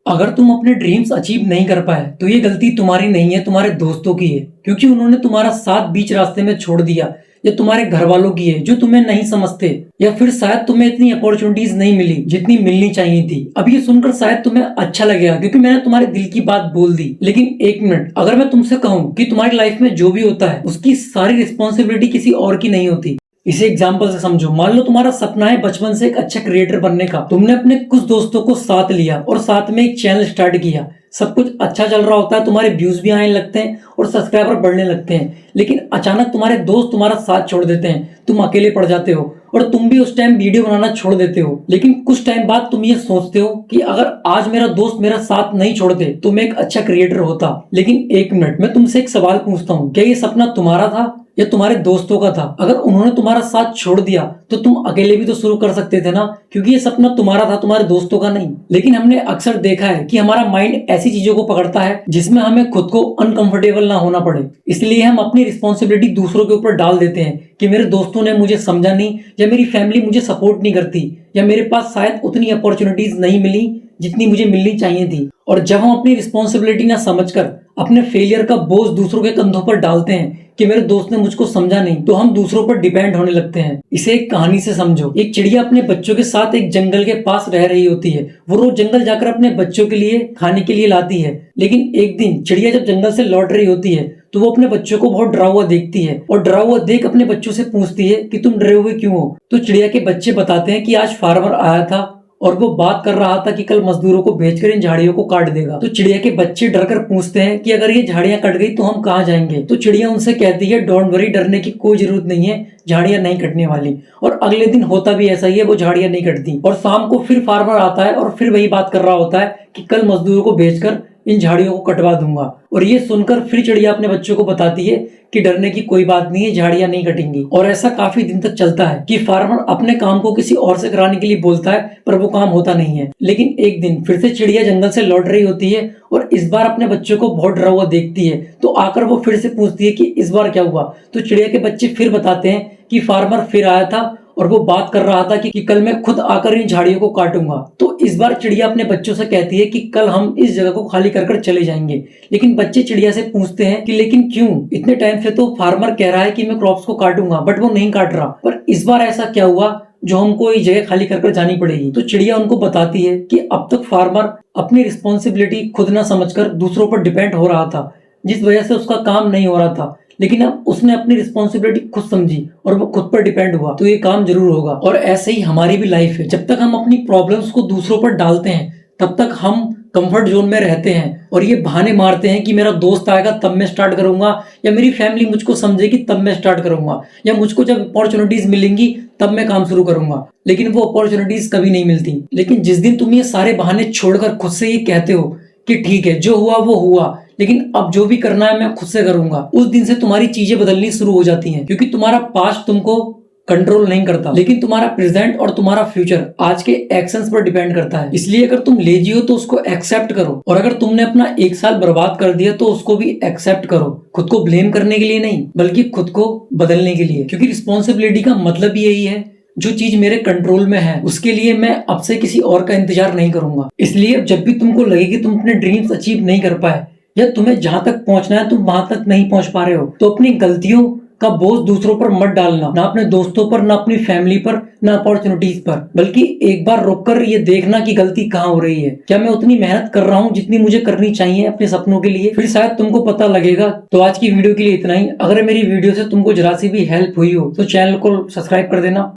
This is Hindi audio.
अगर तुम अपने ड्रीम्स अचीव नहीं कर पाए तो ये गलती तुम्हारी नहीं है, तुम्हारे दोस्तों की है, क्योंकि उन्होंने तुम्हारा साथ बीच रास्ते में छोड़ दिया। या तुम्हारे घर वालों की है जो तुम्हें नहीं समझते, या फिर शायद तुम्हें इतनी अपॉर्चुनिटीज नहीं मिली जितनी मिलनी चाहिए थी। अब ये सुनकर शायद तुम्हें अच्छा लगेगा क्योंकि मैंने तुम्हारे दिल की बात बोल दी, लेकिन एक मिनट, अगर मैं तुमसे कहूँ कि तुम्हारी लाइफ में जो भी होता है उसकी सारी रिस्पॉन्सिबिलिटी किसी और की नहीं होती। इसे एग्जाम्पल से समझो। मान लो तुम्हारा सपना है बचपन से एक अच्छा क्रिएटर बनने का। तुमने अपने कुछ दोस्तों को साथ लिया और साथ में एक चैनल स्टार्ट किया। सब कुछ अच्छा चल रहा होता है, तुम्हारे व्यूज भी आने लगते हैं और सब्सक्राइबर बढ़ने लगते हैं, लेकिन अचानक तुम्हारे दोस्त तुम्हारा साथ छोड़ देते हैं, तुम अकेले पड़ जाते हो और तुम भी उस टाइम वीडियो बनाना छोड़ देते हो। लेकिन कुछ टाइम बाद तुम ये सोचते हो कि अगर आज मेरा दोस्त मेरा साथ नहीं छोड़ते तो मैं एक अच्छा क्रिएटर होता। लेकिन एक मिनट, मैं तुमसे एक सवाल पूछता हूँ, क्या ये सपना तुम्हारा था या तुम्हारे दोस्तों का था? अगर उन्होंने तुम्हारा साथ छोड़ दिया तो तुम अकेले भी तो शुरू कर सकते थे ना, क्योंकि ये सपना तुम्हारा था, तुम्हारे दोस्तों का नहीं। लेकिन हमने अक्सर देखा है कि हमारा माइंड ऐसी चीजों को पकड़ता है जिसमें हमें खुद को अनकंफर्टेबल ना होना पड़े, इसलिए हम अपनी रिस्पॉन्सिबिलिटी दूसरों के ऊपर डाल देते हैं कि मेरे दोस्तों ने मुझे समझा नहीं, या मेरी फैमिली मुझे सपोर्ट नहीं करती, या मेरे पास शायद उतनी अपॉर्चुनिटीज नहीं मिली जितनी मुझे मिलनी चाहिए थी। और जब हम अपनी रिस्पॉन्सिबिलिटी ना समझकर अपने फेलियर का बोझ दूसरों के कंधों पर डालते हैं कि मेरे दोस्त ने मुझको समझा नहीं, तो हम दूसरों पर डिपेंड होने लगते हैं। इसे एक कहानी से समझो। एक चिड़िया अपने बच्चों के साथ एक जंगल के पास रह रही होती है। वो रोज जंगल जाकर अपने बच्चों के लिए खाने के लिए लाती है। लेकिन एक दिन चिड़िया जब जंगल से लौट रही होती है तो वो अपने बच्चों को बहुत डरा हुआ देखती है, और डरा हुआ देख अपने बच्चों से पूछती है कि तुम डरे हुए क्यों हो? तो चिड़िया के बच्चे बताते हैं कि आज फार्मर आया था और वो बात कर रहा था कि कल मजदूरों को भेजकर इन झाड़ियों को काट देगा। तो चिड़िया के बच्चे डरकर पूछते हैं कि अगर ये झाड़ियां कट गई तो हम कहाँ जाएंगे? तो चिड़िया उनसे कहती है, डोंट वरी, डरने की कोई जरूरत नहीं है, झाड़ियां नहीं कटने वाली। और अगले दिन होता भी ऐसा ही है, वो झाड़ियां नहीं कटती। और शाम को फिर फार्मर आता है और फिर वही बात कर रहा होता है कि कल मजदूरों को भेजकर इन झाड़ियों को कटवा दूंगा। और ये सुनकर फिर चिड़िया अपने बच्चों को बताती है कि डरने की कोई बात नहीं है, झाड़ियां नहीं कटेंगी। और ऐसा काफी दिन तक चलता है कि फार्मर अपने काम को किसी और से कराने के लिए बोलता है, पर वो काम होता नहीं है। लेकिन एक दिन फिर से चिड़िया जंगल से लौट रही होती है और इस बार अपने बच्चों को बहुत डरा हुआ देखती है। तो आकर वो फिर से पूछती है कि इस बार क्या हुआ? तो चिड़िया के बच्चे फिर बताते हैं कि फार्मर फिर आया था और वो बात कर रहा था कि कल मैं खुद आकर इन झाड़ियों को काटूंगा। तो इस बार चिड़िया अपने बच्चों से कहती है कि कल हम इस जगह को खाली कर चले जाएंगे। लेकिन बच्चे चिड़िया से पूछते हैं कि लेकिन क्यों? इतने टाइम से तो फार्मर कह रहा है कि मैं क्रॉप्स को काटूंगा, बट वो नहीं काट रहा, पर इस बार ऐसा क्या हुआ जो हमको ये जगह खाली कर जानी पड़ेगी? तो चिड़िया उनको बताती है कि अब तक फार्मर अपनी रिस्पॉन्सिबिलिटी खुद ना समझकर दूसरों पर डिपेंड हो रहा था, जिस वजह से उसका काम नहीं हो रहा था। लेकिन अब उसने अपनी रिस्पॉन्सिबिलिटी खुद समझी और वो खुद पर डिपेंड हुआ, तो ये काम जरूर होगा। और ऐसे ही हमारी भी लाइफ है। जब तक हम अपनी प्रॉब्लम्स को दूसरों पर डालते हैं तब तक हम कंफर्ट जोन में रहते हैं और ये बहाने मारते हैं कि मेरा दोस्त आएगा तब मैं स्टार्ट करूंगा, या मेरी फैमिली मुझको समझेगी तब मैं स्टार्ट करूंगा, या मुझको जब अपॉर्चुनिटीज मिलेंगी तब मैं काम शुरू करूंगा। लेकिन वो अपॉर्चुनिटीज कभी नहीं मिलती। लेकिन जिस दिन तुम ये सारे बहाने छोड़कर खुद से ये कहते हो कि ठीक है, जो हुआ वो हुआ, लेकिन अब जो भी करना है मैं खुद से करूंगा, उस दिन से तुम्हारी चीजें बदलनी शुरू हो जाती हैं। क्योंकि तुम्हारा पास्ट तुमको कंट्रोल नहीं करता, लेकिन तुम्हारा प्रेजेंट और तुम्हारा फ्यूचर आज के एक्शंस पर डिपेंड करता है। इसलिए अगर तुम लेजी हो तो उसको एक्सेप्ट करो, और अगर तुमने अपना एक साल बर्बाद कर दिया तो उसको भी एक्सेप्ट करो। खुद को ब्लेम करने के लिए नहीं, बल्कि खुद को बदलने के लिए। क्योंकि रिस्पॉन्सिबिलिटी का मतलब यही है, जो चीज मेरे कंट्रोल में है उसके लिए मैं अब से किसी और का इंतजार नहीं करूंगा। इसलिए जब भी तुमको लगे कि तुम अपने ड्रीम्स अचीव नहीं कर पाए, या तुम्हें जहां तक पहुंचना है तुम वहां तक नहीं पहुंच पा रहे हो, तो अपनी गलतियों का बोझ दूसरों पर मत डालना, ना अपने दोस्तों पर, ना अपनी फैमिली पर, ना अपॉर्चुनिटीज पर। बल्कि एक बार रुककर ये देखना कि गलती कहाँ हो रही है। क्या मैं उतनी मेहनत कर रहा हूँ जितनी मुझे करनी चाहिए अपने सपनों के लिए? फिर शायद तुमको पता लगेगा। तो आज की वीडियो के लिए इतना ही। अगर मेरी वीडियो से तुमको जरा सी भी हेल्प हुई हो तो चैनल को सब्सक्राइब कर देना।